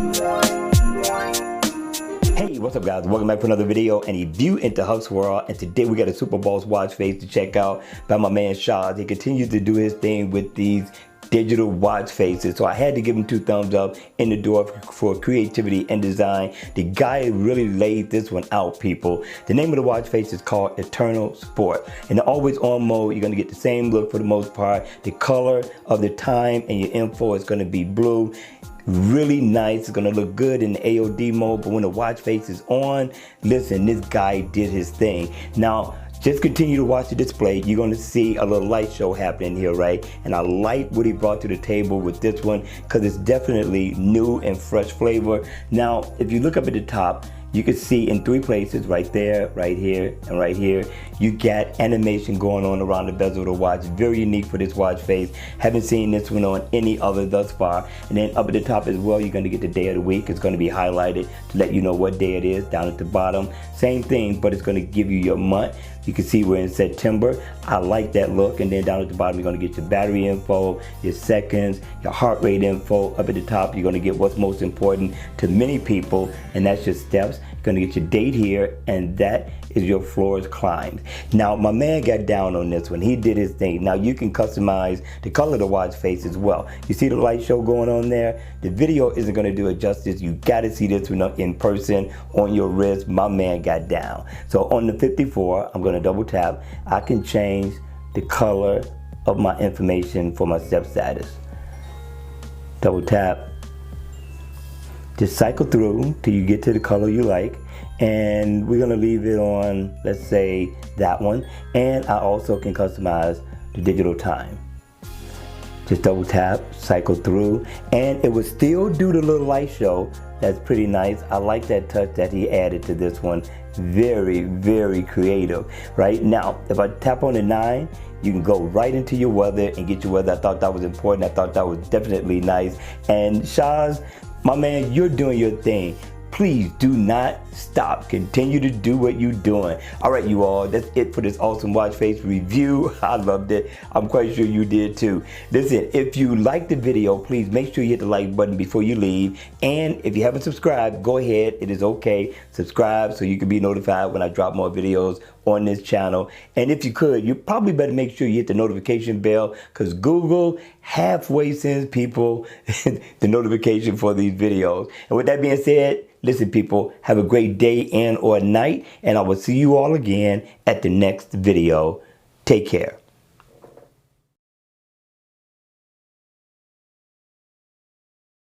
Hey, what's up guys? Welcome back for another video and a view into Huck's world. And today we got a Super Bowl watch face to check out by my man Szazs. He continues to do his thing with these digital watch faces, so I had to give him 2 thumbs up in the door for creativity and design. The guy really laid this one out, people. The name of the watch face is called Eternal Sport. In the always on mode, you're gonna get the same look for the most part. The color of the time and your info is gonna be blue. Really nice. It's gonna look good in the AOD mode, but when the watch face is on, listen, this guy did his thing. Now, just continue to watch the display. You're gonna see a little light show happening here, right? And I like what he brought to the table with this one because it's definitely new and fresh flavor. Now, if you look up at the top, you can see in 3 places, right there, right here, and right here, you got animation going on around the bezel of the watch. Very unique for this watch face. Haven't seen this one on any other thus far. And then up at the top as well, you're gonna get the day of the week. It's gonna be highlighted to let you know what day it is. Down at the bottom, same thing, but it's gonna give you your month. You can see we're in September. I like that look. And then down at the bottom, you're gonna get your battery info, your seconds, your heart rate info. Up at the top, you're gonna get what's most important to many people, and that's your steps. You're gonna get your date here, and that is your floors climbed. Now, my man got down on this one. He did his thing. Now, you can customize the color of the watch face as well. You see the light show going on there? The video isn't gonna do it justice. You gotta see this one in person on your wrist. My man got down. So on the 54, I'm gonna double tap. I can change the color of my information for my step status. Double tap. Just cycle through till you get to the color you like. And we're gonna leave it on, let's say, that one. And I also can customize the digital time. Just double tap, cycle through, and it will still do the little light show. That's pretty nice. I like that touch that he added to this one. Very, very creative. Right now, if I tap on the 9, you can go right into your weather and get your weather. I thought that was important. I thought that was definitely nice. And Szazs, my man, you're doing your thing. Please do not stop. Continue to do what you're doing. All right, you all, that's it for this awesome watch face review. I loved it. I'm quite sure you did too. Listen, if you liked the video, please make sure you hit the like button before you leave. And if you haven't subscribed, go ahead. It is okay. Subscribe so you can be notified when I drop more videos on this channel. And if you could, you probably better make sure you hit the notification bell, because Google halfway sends people the notification for these videos. And with that being said, listen people, have a great day and or night, and I will see you all again at the next video. Take care.